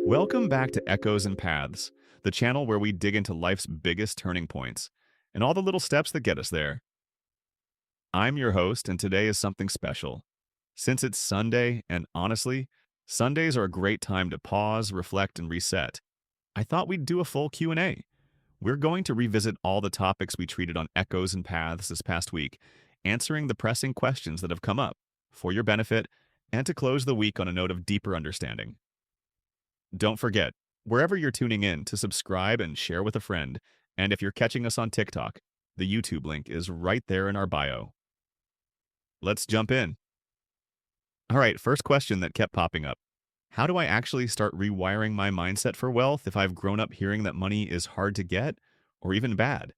Welcome back to Echoes and Paths, the channel where we dig into life's biggest turning points and all the little steps that get us there. I'm your host, and today is something special. Since it's Sunday, and honestly, Sundays are a great time to pause, reflect, and reset, I thought we'd do a full Q&A. We're going to revisit all the topics we treated on Echoes and Paths this past week, answering the pressing questions that have come up for your benefit and to close the week on a note of deeper understanding. Don't forget, wherever you're tuning in, to subscribe and share with a friend. And if you're catching us on TikTok, the YouTube link is right there in our bio. Let's jump in. All right, first question that kept popping up. How do I actually start rewiring my mindset for wealth if I've grown up hearing that money is hard to get or even bad?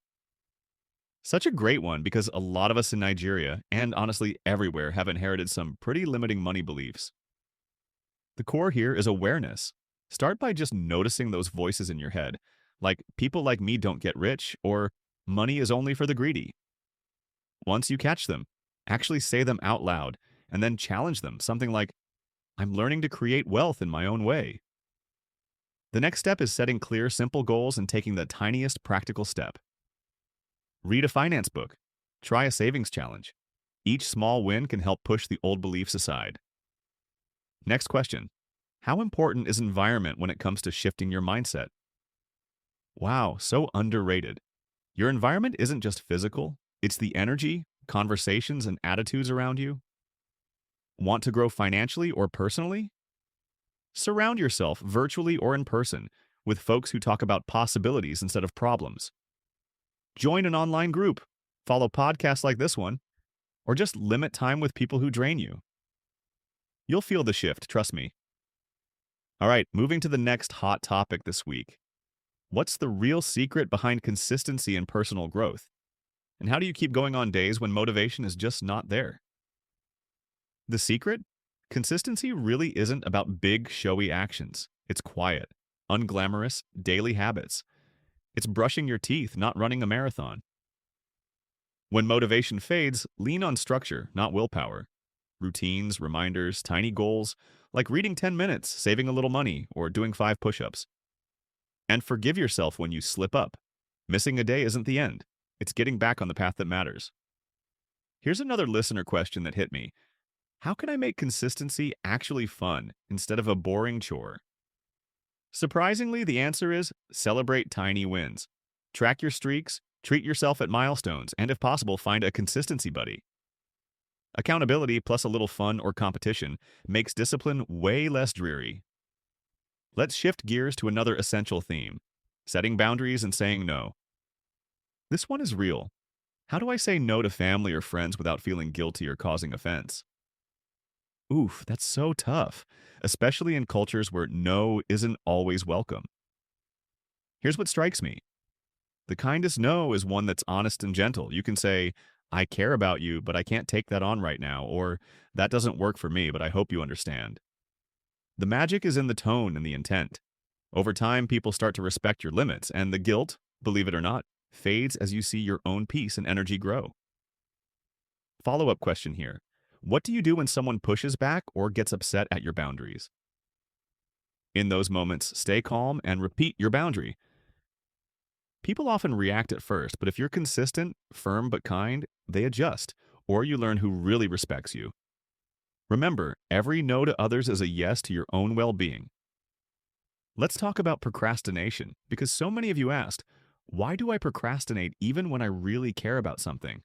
Such a great one because a lot of us in Nigeria, and honestly everywhere, have inherited some pretty limiting money beliefs. The core here is awareness. Start by just noticing those voices in your head, like people like me don't get rich or money is only for the greedy. Once you catch them, actually say them out loud and then challenge them, something like, I'm learning to create wealth in my own way. The next step is setting clear, simple goals and taking the tiniest practical step. Read a finance book. Try a savings challenge. Each small win can help push the old beliefs aside. Next question. How important is environment when it comes to shifting your mindset? Wow, so underrated. Your environment isn't just physical, it's the energy, conversations, and attitudes around you. Want to grow financially or personally? Surround yourself, virtually or in person, with folks who talk about possibilities instead of problems. Join an online group, follow podcasts like this one, or just limit time with people who drain you. You'll feel the shift, trust me. All right, moving to the next hot topic this week. What's the real secret behind consistency in personal growth? And how do you keep going on days when motivation is just not there? The secret? Consistency really isn't about big, showy actions. It's quiet, unglamorous, daily habits. It's brushing your teeth, not running a marathon. When motivation fades, lean on structure, not willpower. Routines, reminders, tiny goals, like reading 10 minutes, saving a little money, or doing 5 push-ups. And forgive yourself when you slip up. Missing a day isn't the end. It's getting back on the path that matters. Here's another listener question that hit me. How can I make consistency actually fun instead of a boring chore? Surprisingly, the answer is celebrate tiny wins. Track your streaks, treat yourself at milestones, and if possible, find a consistency buddy. Accountability plus a little fun or competition makes discipline way less dreary. Let's shift gears to another essential theme, setting boundaries and saying no. This one is real. How do I say no to family or friends without feeling guilty or causing offense? Oof, that's so tough, especially in cultures where no isn't always welcome. Here's what strikes me. The kindest no is one that's honest and gentle. You can say, I care about you, but I can't take that on right now, or that doesn't work for me, but I hope you understand. The magic is in the tone and the intent. Over time, people start to respect your limits, and the guilt, believe it or not, fades as you see your own peace and energy grow. Follow-up question here. What do you do when someone pushes back or gets upset at your boundaries? In those moments, stay calm and repeat your boundary. People often react at first, but if you're consistent, firm but kind, they adjust, or you learn who really respects you. Remember, every no to others is a yes to your own well-being. Let's talk about procrastination, because so many of you asked, why do I procrastinate even when I really care about something?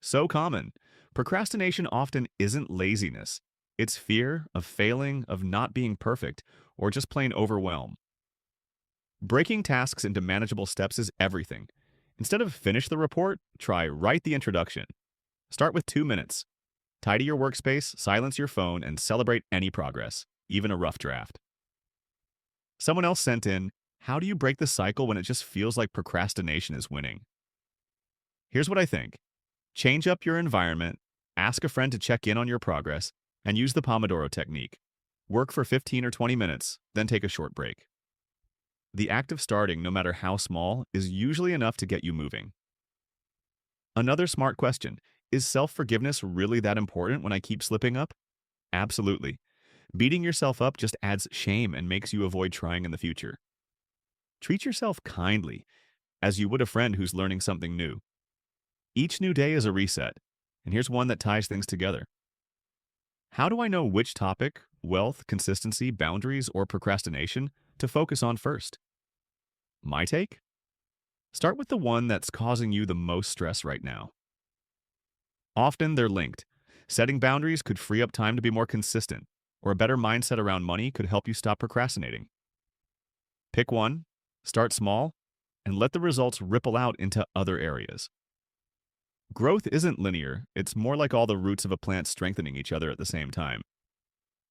So common. Procrastination often isn't laziness. It's fear of failing, of not being perfect, or just plain overwhelm. Breaking tasks into manageable steps is everything. Instead of finish the report, try write the introduction. Start with 2 minutes. Tidy your workspace, silence your phone, and celebrate any progress, even a rough draft. Someone else sent in, how do you break the cycle when it just feels like procrastination is winning? Here's what I think. Change up your environment, ask a friend to check in on your progress, and use the Pomodoro technique. Work for 15 or 20 minutes, then take a short break. The act of starting, no matter how small, is usually enough to get you moving. Another smart question, is self-forgiveness really that important when I keep slipping up? Absolutely. Beating yourself up just adds shame and makes you avoid trying in the future. Treat yourself kindly, as you would a friend who's learning something new. Each new day is a reset, and here's one that ties things together. How do I know which topic, wealth, consistency, boundaries, or procrastination, to focus on first? My take? Start with the one that's causing you the most stress right now. Often they're linked. Setting boundaries could free up time to be more consistent, or a better mindset around money could help you stop procrastinating. Pick one, start small, and let the results ripple out into other areas. Growth isn't linear, it's more like all the roots of a plant strengthening each other at the same time.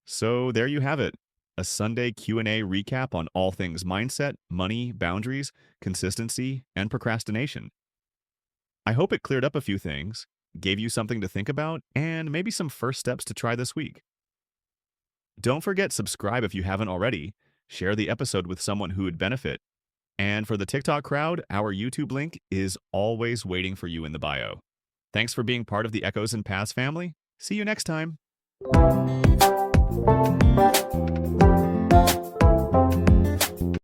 So there you have it, a Sunday Q&A recap on all things mindset, money, boundaries, consistency, and procrastination. I hope it cleared up a few things, gave you something to think about, and maybe some first steps to try this week. Don't forget subscribe if you haven't already, share the episode with someone who would benefit, and for the TikTok crowd, our YouTube link is always waiting for you in the bio. Thanks for being part of the Echoes and Paths family. See you next time.